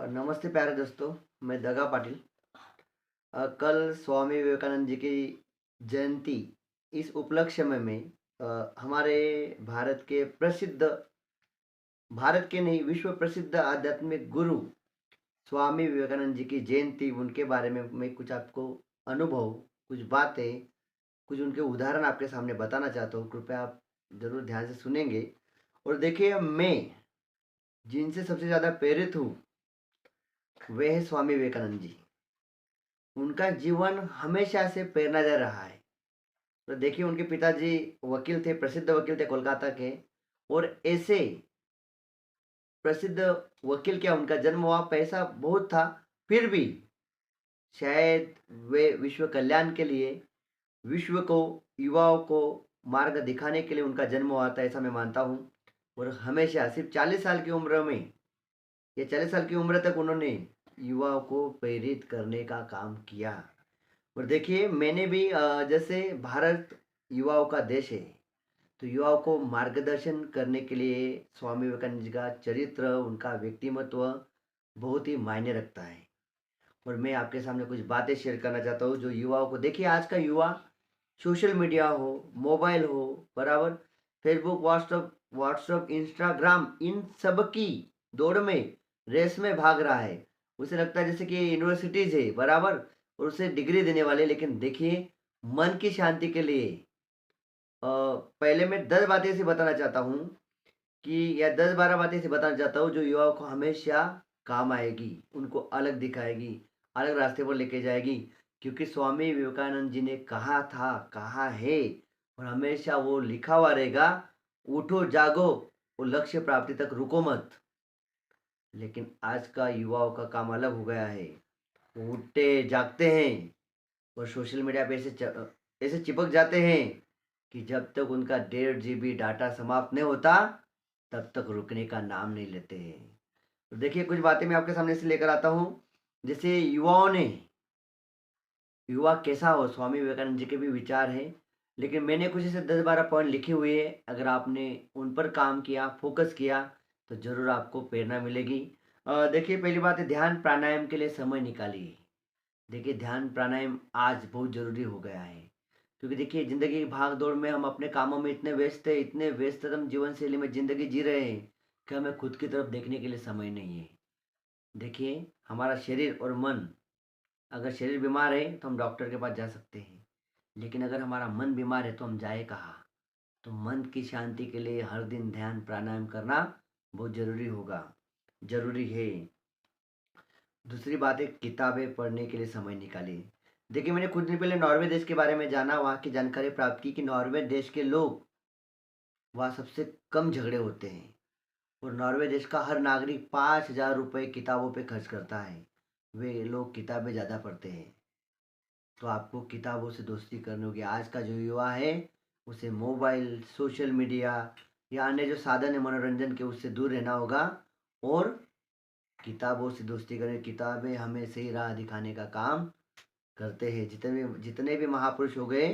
नमस्ते प्यारे दोस्तों, मैं दगा पाटिल। कल स्वामी विवेकानंद जी की जयंती, इस उपलक्ष्य में मैं हमारे भारत के प्रसिद्ध, भारत के नहीं विश्व प्रसिद्ध आध्यात्मिक गुरु स्वामी विवेकानंद जी की जयंती, उनके बारे में मैं कुछ आपको अनुभव, कुछ बातें, कुछ उनके उदाहरण आपके सामने बताना चाहता हूँ। कृपया आप ज़रूर ध्यान से सुनेंगे। और देखिए, मैं जिनसे सबसे ज़्यादा प्रेरित हूँ, वे है स्वामी विवेकानंद जी। उनका जीवन हमेशा से प्रेरणादायक रहा है। तो देखिए, उनके पिताजी वकील थे, प्रसिद्ध वकील थे कोलकाता के। और ऐसे प्रसिद्ध वकील, क्या उनका जन्म हुआ, पैसा बहुत था, फिर भी शायद वे विश्व कल्याण के लिए, विश्व को, युवाओं को मार्ग दिखाने के लिए उनका जन्म हुआ था, ऐसा मैं मानता हूँ। और हमेशा सिर्फ 40 साल की उम्र में, ये 40 साल की उम्र तक उन्होंने युवाओं को प्रेरित करने का काम किया। और देखिए, मैंने भी जैसे भारत युवाओं का देश है, तो युवाओं को मार्गदर्शन करने के लिए स्वामी विवेकानंद जी का चरित्र, उनका व्यक्तिमत्व बहुत ही मायने रखता है। और मैं आपके सामने कुछ बातें शेयर करना चाहता हूँ जो युवाओं को, देखिए आज का युवा सोशल मीडिया हो, मोबाइल हो, बराबर, फेसबुक, व्हाट्सअप, इंस्टाग्राम, इन सब की दौड़ में, रेस में भाग रहा है। उसे लगता है जैसे कि यूनिवर्सिटीज है, बराबर, और उसे डिग्री देने वाले। लेकिन देखिए, मन की शांति के लिए पहले मैं 10 बातें ऐसी बताना चाहता हूँ, कि या 10-12 बातें ऐसी बताना चाहता हूँ जो युवाओं को हमेशा काम आएगी, उनको अलग दिखाएगी, अलग रास्ते पर लेके जाएगी। क्योंकि स्वामी विवेकानंद जी ने कहा था, कहा है, और हमेशा वो लिखा हुआ रहेगा, उठो जागो और लक्ष्य प्राप्ति तक रुको मत। लेकिन आज का युवाओं का काम अलग हो गया है। वो उठते जागते हैं और सोशल मीडिया पे ऐसे चिपक जाते हैं कि जब तक उनका 1.5 जीबी डाटा समाप्त नहीं होता, तब तक रुकने का नाम नहीं लेते हैं। तो देखिए, कुछ बातें मैं आपके सामने से लेकर आता हूँ। जैसे युवाओं ने, युवा कैसा हो, स्वामी विवेकानंद जी के भी विचार हैं, लेकिन मैंने कुछ ऐसे 10-12 पॉइंट लिखे हुए हैं। अगर आपने उन पर काम किया, फोकस किया, तो ज़रूर आपको प्रेरणा मिलेगी। देखिए, पहली बात है, ध्यान प्राणायाम के लिए समय निकालिए। देखिए, ध्यान प्राणायाम आज बहुत ज़रूरी हो गया है। क्योंकि देखिए, ज़िंदगी की भाग-दौड़ में हम अपने कामों में इतने व्यस्त हैं, इतने व्यस्ततम जीवन शैली में ज़िंदगी जी रहे हैं कि हमें खुद की तरफ देखने के लिए समय नहीं है। देखिए, हमारा शरीर और मन, अगर शरीर बीमार है तो हम डॉक्टर के पास जा सकते हैं, लेकिन अगर हमारा मन बीमार है तो हम जाए कहाँ? तो मन की शांति के लिए हर दिन ध्यान प्राणायाम करना बहुत ज़रूरी होगा, ज़रूरी है। दूसरी बात है, किताबें पढ़ने के लिए समय निकालिए। देखिए, मैंने कुछ दिन पहले नॉर्वे देश के बारे में जाना, वहाँ की जानकारी प्राप्त की कि नॉर्वे देश के लोग, वहाँ सबसे कम झगड़े होते हैं। और नॉर्वे देश का हर नागरिक 5,000 रुपये किताबों पे खर्च करता है। वे लोग किताबें ज़्यादा पढ़ते हैं। तो आपको किताबों से दोस्ती करनी होगी। आज का जो युवा है, उसे मोबाइल, सोशल मीडिया या अन्य जो साधन है मनोरंजन के, उससे दूर रहना होगा। और किताबों से दोस्ती करें। किताबें हमें सही राह दिखाने का काम करते हैं। जितने भी महापुरुष हो गए,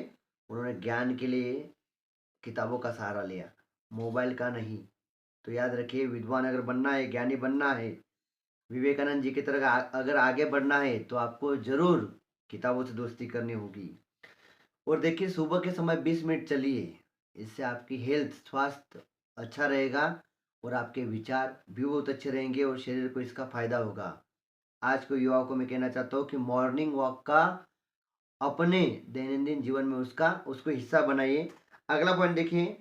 उन्होंने ज्ञान के लिए किताबों का सहारा लिया, मोबाइल का नहीं। तो याद रखिए, विद्वान अगर बनना है, ज्ञानी बनना है, विवेकानंद जी की तरह अगर आगे बढ़ना है, तो आपको ज़रूर किताबों से दोस्ती करनी होगी। और देखिए, सुबह के समय 20 मिनट चलिए। इससे आपकी हेल्थ, स्वास्थ्य अच्छा रहेगा, और आपके विचार भी बहुत अच्छे रहेंगे, और शरीर को इसका फ़ायदा होगा। आज के युवाओं को मैं कहना चाहता हूँ कि मॉर्निंग वॉक का अपने दैनंदिन जीवन में उसको हिस्सा बनाइए। अगला पॉइंट देखिए,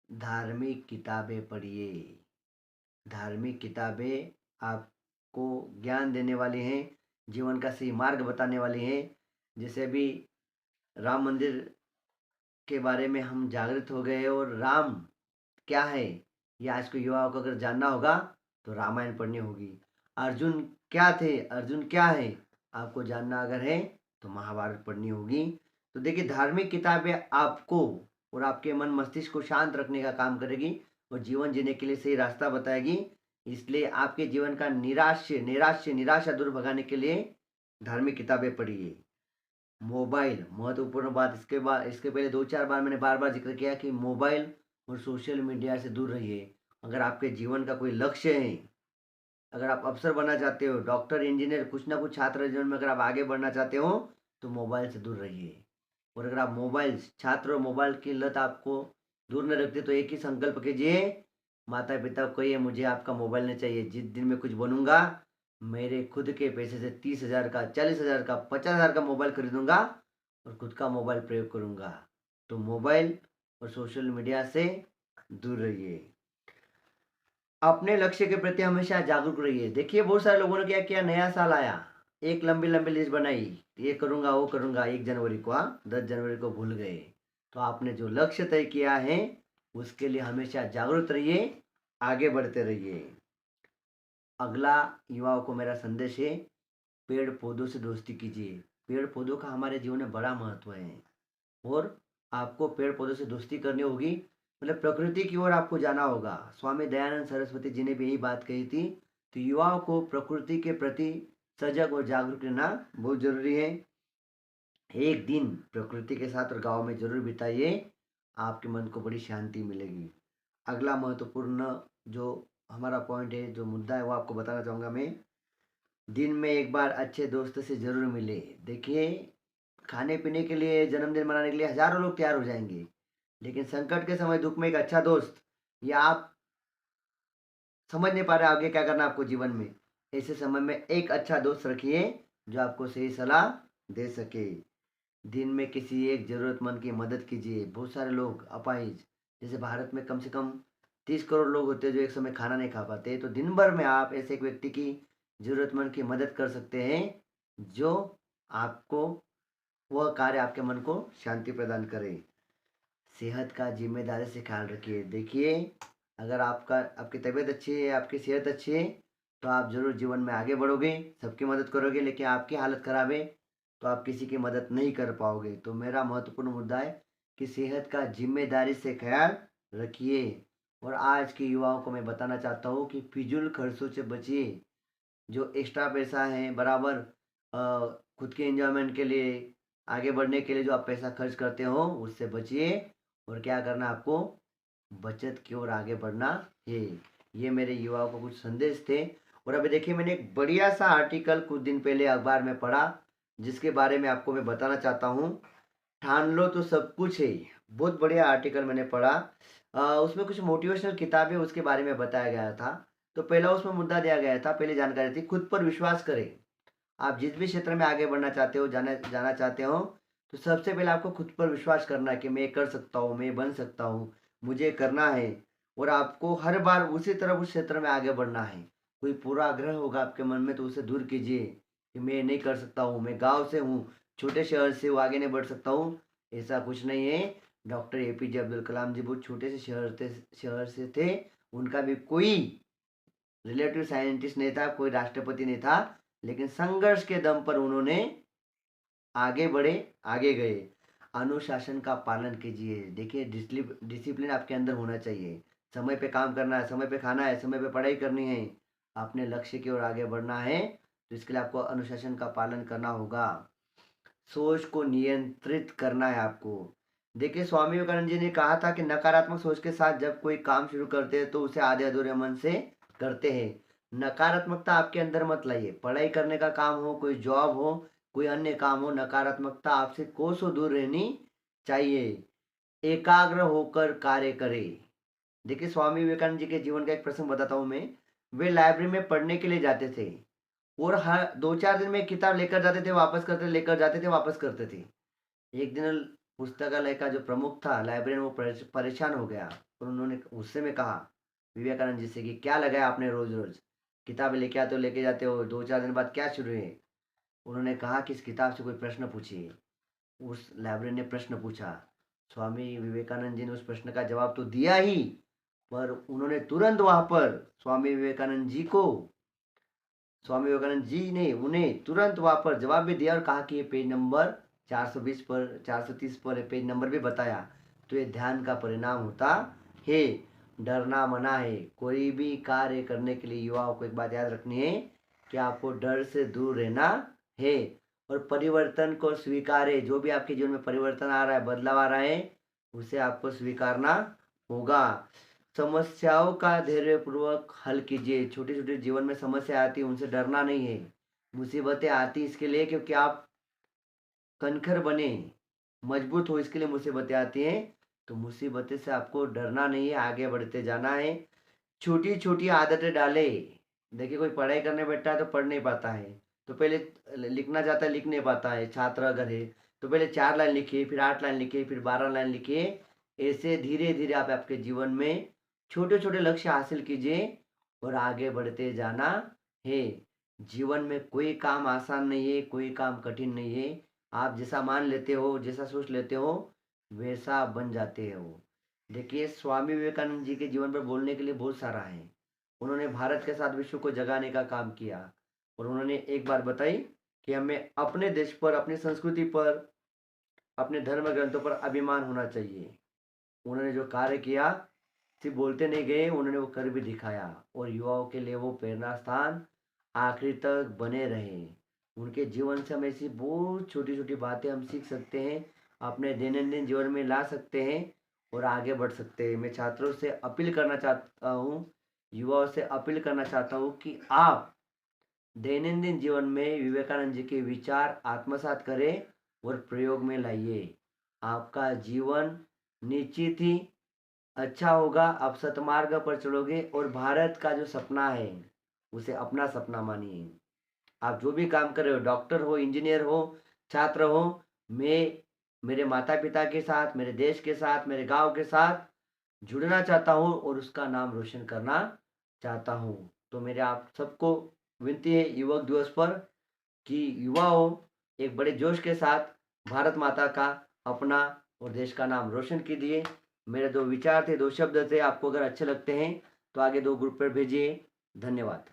धार्मिक किताबें पढ़िए। धार्मिक किताबें आपको ज्ञान देने वाली हैं, जीवन का सही मार्ग बताने वाली हैं। जैसे अभी राम मंदिर के बारे में हम जागृत हो गए, और राम क्या है, ये आज के युवाओं को अगर जानना होगा, तो रामायण पढ़नी होगी। अर्जुन क्या थे, अर्जुन क्या है, आपको जानना अगर है, तो महाभारत पढ़नी होगी। तो देखिए, धार्मिक किताबें आपको और आपके मन मस्तिष्क को शांत रखने का काम करेगी, और जीवन जीने के लिए सही रास्ता बताएगी। इसलिए आपके जीवन का निराशा दूर भगाने के लिए धार्मिक किताबें पढ़िए। मोबाइल, महत्वपूर्ण बात, इसके पहले 2-4 बार मैंने बार-बार ज़िक्र किया कि मोबाइल और सोशल मीडिया से दूर रहिए। अगर आपके जीवन का कोई लक्ष्य है, अगर आप अफ़सर बनना चाहते हो, डॉक्टर, इंजीनियर, कुछ ना कुछ छात्र जीवन में अगर आप आगे बढ़ना चाहते हो, तो मोबाइल से दूर रहिए। और अगर आप मोबाइल छात्र और मोबाइल की लत आपको दूर न रखते तो एक ही संकल्प कीजिए, माता-पिता को कहिए मुझे आपका मोबाइल नहीं चाहिए। जिस दिन मैं कुछ बनूँगा, मेरे खुद के पैसे से 30,000 का, 40,000 का, 50,000 का मोबाइल खरीदूँगा और खुद का मोबाइल प्रयोग करूँगा। तो मोबाइल और सोशल मीडिया से दूर रहिए। अपने लक्ष्य के प्रति हमेशा जागरूक रहिए। देखिए बहुत सारे लोगों ने क्या किया, नया साल आया, एक लंबी-लंबी लिस्ट बनाई, ये करूँगा, वो करूँगा 1 जनवरी को 10 जनवरी को भूल गए। तो आपने जो लक्ष्य तय किया है, उसके लिए हमेशा जागरूक रहिए, आगे बढ़ते रहिए। अगला युवाओं को मेरा संदेश है, पेड़-पौधों से दोस्ती कीजिए। पेड़-पौधों का हमारे जीवन में बड़ा महत्व है और आपको पेड़-पौधों से दोस्ती करनी होगी, मतलब प्रकृति की ओर आपको जाना होगा। स्वामी दयानंद सरस्वती जी ने भी यही बात कही थी, तो युवाओं को प्रकृति के प्रति सजग और जागरूक रहना बहुत ज़रूरी है। एक दिन प्रकृति के साथ और गाँव में ज़रूर बिताइए, आपके मन को बड़ी शांति मिलेगी। अगला महत्वपूर्ण जो हमारा पॉइंट है, जो मुद्दा है, वो आपको बताना चाहूँगा मैं। दिन में एक बार अच्छे दोस्त से ज़रूर मिले। देखिए, खाने-पीने के लिए, जन्मदिन मनाने के लिए हज़ारों लोग तैयार हो जाएँगे, लेकिन संकट के समय दुःख में एक अच्छा दोस्त, या आप समझ नहीं पा रहे आगे क्या करना है आपको जीवन में, ऐसे समय में एक अच्छा दोस्त रखिए, जो आपको सही सलाह दे सके। दिन में किसी एक ज़रूरतमंद की मदद कीजिए। बहुत सारे लोग अपाहिज, जैसे भारत में कम से कम 30 करोड़ लोग होते हैं जो एक समय खाना नहीं खा पाते, तो दिन भर में आप ऐसे एक व्यक्ति की ज़रूरतमंद की मदद कर सकते हैं, जो आपको वह कार्य आपके मन को शांति प्रदान करे। सेहत का ज़िम्मेदारी से ख़्याल रखिए। देखिए, अगर आपकी तबीयत अच्छी है, आपकी सेहत अच्छी है, तो आप ज़रूर जीवन में आगे बढ़ोगे, सबकी मदद करोगे, लेकिन आपकी हालत ख़राब है, तो आप किसी की मदद नहीं कर पाओगे। तो मेरा महत्वपूर्ण मुद्दा है कि सेहत का ज़िम्मेदारी से ख़्याल रखिए। और आज के युवाओं को मैं बताना चाहता हूँ कि फ़िज़ूल खर्चों से बचिए। जो एक्स्ट्रा पैसा है बराबर खुद के एन्जॉयमेंट के लिए, आगे बढ़ने के लिए जो आप पैसा खर्च करते हो, उससे बचिए और क्या करना है आपको, बचत की ओर आगे बढ़ना है। ये मेरे युवाओं को कुछ संदेश थे। और अभी देखिए, मैंने एक बढ़िया सा आर्टिकल कुछ दिन पहले अखबार में पढ़ा, जिसके बारे में आपको मैं बताना चाहता हूँ। ठान लो तो सब कुछ है। बहुत बढ़िया आर्टिकल मैंने पढ़ा। उसमें कुछ मोटिवेशनल किताबें उसके बारे में बताया गया था। तो पहला उसमें मुद्दा दिया गया था, पहली जानकारी थी, खुद पर विश्वास करें। आप जिस भी क्षेत्र में आगे बढ़ना चाहते हो, जाना जाना चाहते हो, तो सबसे पहले आपको खुद पर विश्वास करना है कि मैं कर सकता हूँ, मैं बन सकता हूँ, मुझे करना है। और आपको हर बार उसी तरफ उस क्षेत्र में आगे बढ़ना है। कोई पूर्वाग्रह होगा आपके मन में तो उसे दूर कीजिए कि मैं नहीं कर सकता हूँ, मैं गाँव से हूँ, छोटे शहर से हूँ, आगे नहीं बढ़ सकता हूँ। ऐसा कुछ नहीं है। डॉक्टर एपीजे अब्दुल कलाम जी बहुत छोटे से शहर से थे। उनका भी कोई रिलेटिव साइंटिस्ट नहीं था, कोई राष्ट्रपति नहीं था, लेकिन संघर्ष के दम पर उन्होंने आगे बढ़े, आगे गए। अनुशासन का पालन कीजिए। देखिए, डिसिप्लिन आपके अंदर होना चाहिए। समय पे काम करना है, समय पे खाना है, समय पे पढ़ाई करनी है। अपने लक्ष्य की ओर आगे बढ़ना है, तो इसके लिए आपको अनुशासन का पालन करना होगा। सोच को नियंत्रित करना है आपको। देखिए, स्वामी विवेकानंद जी ने कहा था कि नकारात्मक सोच के साथ जब कोई काम शुरू करते हैं तो उसे आधे अधूरे मन से करते हैं। नकारात्मकता आपके अंदर मत लाइए। पढ़ाई करने का काम हो, कोई जॉब हो, कोई अन्य काम हो, नकारात्मकता आपसे कोसों दूर रहनी चाहिए। एकाग्र होकर कार्य करें। देखिए, स्वामी विवेकानंद जी के जीवन का एक प्रसंग बताता हूँ मैं। वे लाइब्रेरी में पढ़ने के लिए जाते थे और हर 2-4 दिन में एक किताब लेकर जाते थे, वापस करते, लेकर जाते थे, वापस करते थे। एक दिन पुस्तकालय का जो प्रमुख था, लाइब्रेरियन, वो परेशान हो गया और उन्होंने गुस्से में कहा विवेकानंद जी से कि क्या लगाया आपने रोज़-रोज़? किताबें लेके आते हो, लेके जाते हो, 2-4 दिन बाद क्या शुरू है? उन्होंने कहा कि इस किताब से कोई प्रश्न पूछिए। उस लाइब्रेरियन ने प्रश्न पूछा। स्वामी विवेकानंद जी ने उस प्रश्न का जवाब तो दिया ही, पर उन्होंने तुरंत वहाँ पर स्वामी विवेकानंद जी ने उन्हें तुरंत वहाँ पर जवाब भी दिया और कहा कि ये पेज नंबर 420 पर, 430 पर पेज नंबर भी बताया। तो ये ध्यान का परिणाम होता है। डरना मना है। कोई भी कार्य करने के लिए युवाओं को एक बात याद रखनी है कि आपको डर से दूर रहना है और परिवर्तन को स्वीकारें। जो भी आपके जीवन में परिवर्तन आ रहा है, बदलाव आ रहा है, उसे आपको स्वीकारना होगा। समस्याओं का धैर्यपूर्वक हल कीजिए। छोटी-छोटी जीवन में समस्या आती है, उनसे डरना नहीं है। मुसीबतें आती इसके लिए क्योंकि आप कनखर बने, मजबूत हो, इसके लिए मुसीबतें आती हैं। तो मुसीबतें से आपको डरना नहीं है, आगे बढ़ते जाना है। छोटी-छोटी आदतें डालें। देखिए कोई पढ़ाई करने बैठता है तो पढ़ नहीं पाता है, तो पहले लिखना चाहता है, लिख नहीं पाता है, छात्र अगर है, तो पहले 4 लाइन लिखिए, फिर 8 लाइन लिखिए, फिर 12 लाइन लिखिए। ऐसे धीरे-धीरे आप आपके जीवन में छोटे-छोटे लक्ष्य हासिल कीजिए और आगे बढ़ते जाना है। जीवन में कोई काम आसान नहीं है, कोई काम कठिन नहीं है। आप जैसा मान लेते हो, जैसा सोच लेते हो, वैसा बन जाते हो। देखिए स्वामी विवेकानंद जी के जीवन पर बोलने के लिए बहुत सारा है। उन्होंने भारत के साथ विश्व को जगाने का काम किया और उन्होंने एक बात बताई कि हमें अपने देश पर, अपनी संस्कृति पर, अपने धर्म ग्रंथों पर अभिमान होना चाहिए। उन्होंने जो कार्य किया सिर्फ बोलते नहीं गए, उन्होंने वो कर भी दिखाया और युवाओं के लिए वो प्रेरणा स्थान आखिरी तक बने रहे। उनके जीवन से हम ऐसी बहुत छोटी-छोटी बातें हम सीख सकते हैं, अपने दैनंदिन जीवन में ला सकते हैं और आगे बढ़ सकते हैं। मैं छात्रों से अपील करना चाहता हूँ, युवाओं से अपील करना चाहता हूँ कि आप दैनंदिन जीवन में विवेकानंद जी के विचार आत्मसात करें और प्रयोग में लाइए। आपका जीवन निश्चित ही अच्छा होगा, आप सतमार्ग पर चलोगे और भारत का जो सपना है, उसे अपना सपना मानिए। आप जो भी काम कर रहे हो, डॉक्टर हो, इंजीनियर हो, छात्र हो, मैं मेरे माता-पिता के साथ, मेरे देश के साथ, मेरे गाँव के साथ जुड़ना चाहता हूँ और उसका नाम रोशन करना चाहता हूँ। तो मेरे आप सबको विनती है युवक दिवस पर कि युवाओं एक बड़े जोश के साथ भारत माता का, अपना और देश का नाम रोशन कीजिए। मेरे 2 विचार थे, 2 शब्द थे, आपको अगर अच्छे लगते हैं तो आगे 2 ग्रुप पर भेजिए। धन्यवाद।